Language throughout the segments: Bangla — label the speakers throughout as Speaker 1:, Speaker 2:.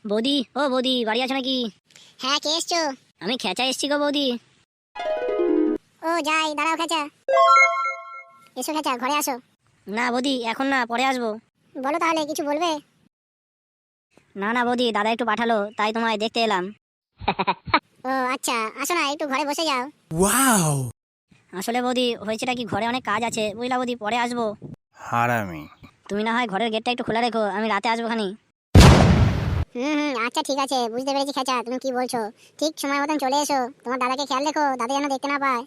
Speaker 1: বৌদি, ও বৌদি, বাড়ি আছো নাকি?
Speaker 2: হ্যাঁ, কে এসছো?
Speaker 1: আমি খেঁচা এসছি গো বৌদি।
Speaker 2: ও যাই, দাঁড়াও খেচা। এসো খেচা, ঘরে আসো।
Speaker 1: না বৌদি, এখন না, পরে আসবো।
Speaker 2: বলো তাহলে, কিছু বলবে?
Speaker 1: না না বৌদি, দাদা একটু পাঠালো, তাই তোমায় দেখতে এলাম।
Speaker 2: ও আচ্ছা, আসো না, একটু ঘরে বসে যাও।
Speaker 3: ওয়াও,
Speaker 1: আসলে বৌদি, হয়েছেটা কি, ঘরে অনেক কাজ আছে বুঝলা বৌদি, পরে আসবো।
Speaker 3: হারামি।
Speaker 1: তুমি না হয় ঘরের গেটটা একটু খোলা রেখো, আমি রাতে আসবো খানি।
Speaker 2: আচ্ছা ঠিক আছে, বুঝতে পেরেছি খেচা, তুমি কি বলছো। ঠিক সময় মতন চলে এসো, তোমার দাদাকে খেয়াল রেখো, দাদা যেন দেখতে না পায়।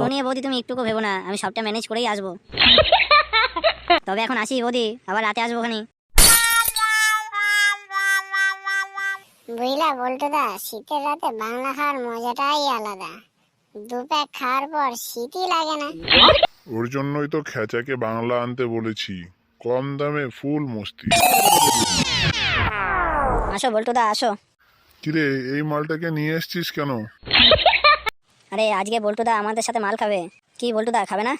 Speaker 1: ও নিয়ে বৌদি তুমি একটুকু ভেবো না, আমি সবটা ম্যানেজ করেই আসবো। তবে এখন আসি বৌদি, আবার রাতে আসবো খানি।
Speaker 2: বুঝলা বল্টুদা, শীতের রাতে বাংলা খাওয়ার মজাটাই আলাদা। দু প্যাক খাওয়ার পর শীতই লাগে না।
Speaker 4: ওর জন্যই তো খেচাকে বাংলা আনতে বলেছি, কম দামে ফুল মস্তি।
Speaker 1: আসো বল্টুদা, আসো।
Speaker 4: কিরে, এই মালটাকে নিয়ে এসছিস কেন?
Speaker 1: আরে আজকে বল্টুদা আমাদের সাথে মাল খাবে। কি বল্টুদা, খাবে না?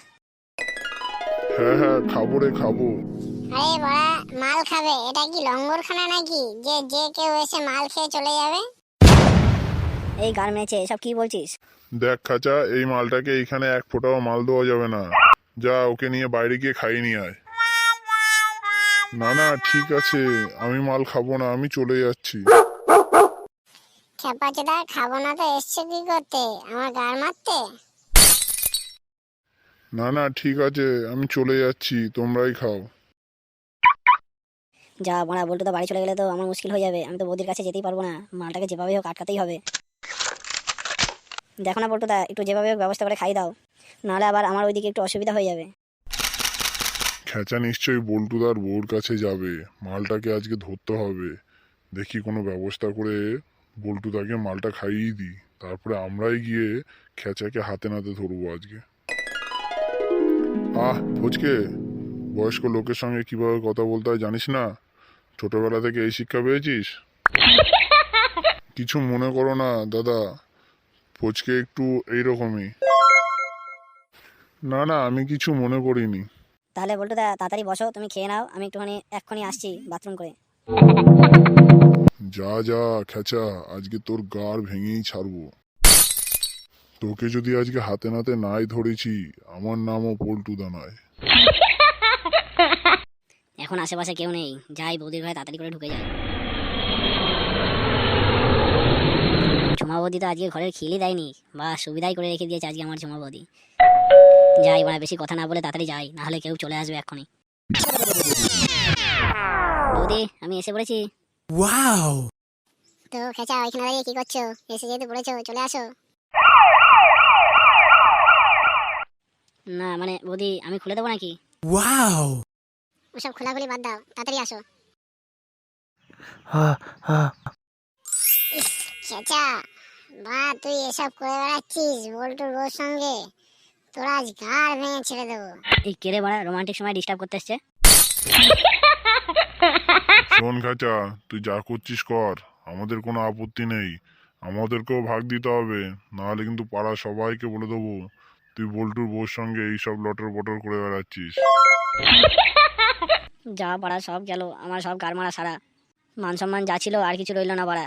Speaker 4: হ্যাঁ হ্যাঁ, খাবো রে খাবো।
Speaker 2: আরে বড়া, মাল খাবে? এটা কি লঙ্গরখানা নাকি যে যে কেউ এসে মাল খেয়ে চলে যাবে?
Speaker 1: এই গান মেয়েছে, এসব কি বলছিস?
Speaker 4: দেখ খাঁচা, এই মালটাকে এইখানে এক ফোঁটাও মাল দেওয়া যাবে না। যা, ওকে নিয়ে বাইরে গিয়ে খাইয়ে নিয়ে আয়। না না, ঠিক আছে, আমি মাল খাবো না, আমি চলে যাচ্ছি।
Speaker 2: খেপাচোদা, খাবো না তো এসছে কি করতে? আমার গার মারতে?
Speaker 4: না না, ঠিক আছে, আমি চলে যাচ্ছি, তোমরাই খাও।
Speaker 1: যা বড়া, বল্টুদা বাড়ি চলে গেলে তো আমার মুশকিল হয়ে যাবে, আমি তো বৌদির কাছে যেতেই পারবো না, মালটাকে যেভাবে হোক আটকাতেই হবে। দেখো না বল্টুদা, একটু যেভাবে হোক ব্যবস্থা করে খাই দাও, নাহলে আবার আমার ওইদিকে একটু অসুবিধা হয়ে যাবে।
Speaker 4: খেচা নিশ্চয়ই বল্টুদার বউর কাছে যাবে, মালটাকে আজকে ধরতে হবে। দেখি কোনো ব্যবস্থা করে বল্টুদাকে মালটা খাইয়ে দিই, তারপরে আমরাই গিয়ে খেচাকে হাতে নাতে ধরবো আজকে। ফুচকে, বয়স্ক লোকের সঙ্গে কিভাবে কথা বলতে হয় জানিস না? ছোটবেলা থেকে এই শিক্ষা পেয়েছিস? কিছু মনে করো না দাদা, ফুচকে একটু এইরকমই। না না, আমি কিছু মনে করিনি।
Speaker 1: তাহলে বল্টুদা তাড়াতাড়ি বসো, তুমি খেয়ে নাও, আমি একটুখানি এক্ষুনি আসছি বাথরুম করে।
Speaker 4: যা যা খেচা, আজকে তোর গাড় ভেঙেই ছাড়বো। তোকে যদি আজকে হাতে নাতে নাই ধরেছি, আমার নামও পল্টুদা নয়।
Speaker 1: এখন আশেপাশে কেউ নেই, যাই বৌদির ঘরে তাড়াতাড়ি করে ঢুকে যাই। ঝুমা বৌদি তো আজকে ঘরের খিলই দেয়নি, বা সুবিধাই করে রেখে দিয়েছে আজকে আমার ঝুমা বৌদি। যাই মানে, বেশি কথা না বলে তাড়াতাড়ি যাই, নাহলে কেউ চলে আসবে এক্ষুনি। বৌদি, আমি এসে পড়েছি।
Speaker 3: ওয়াও,
Speaker 2: তো খেচা, ওইখানে দাঁড়িয়ে কি করছো? এসে যেহেতু পড়েছো, চলে আসো।
Speaker 1: না মানে বৌদি, আমি খুলে দেবো নাকি?
Speaker 3: ওয়াও,
Speaker 2: ওসব খোলাখুলি বাদ দাও, তাড়াতাড়ি আসো।
Speaker 3: হা হা।
Speaker 2: খেচা, বা তুই এসব করে বেড়াচ্ছিস বল্টুর বউর সঙ্গে? তোর আজ গাড় ভেঙে ছেড়ে দেবো।
Speaker 1: এই কেড়ে বাড়া, রোমান্টিক সময় ডিস্টার্ব করতে এসছে।
Speaker 4: শোন খাঁচা, তুই যা করছিস কর, আমাদের কোনো আপত্তি নেই। আমাদেরকেও ভাগ দিতে হবে, নাহলে কিন্তু পাড়া সবাইকে বলে দেবো তুই বল্টুর বউর সঙ্গে এইসব লটর বটর করে বেড়াচ্ছিস।
Speaker 1: যা পাড়া সব গেল, আমার সব গার মারা সারা, মান সম্মান যা ছিল আর কিছু রইলো না পাড়া।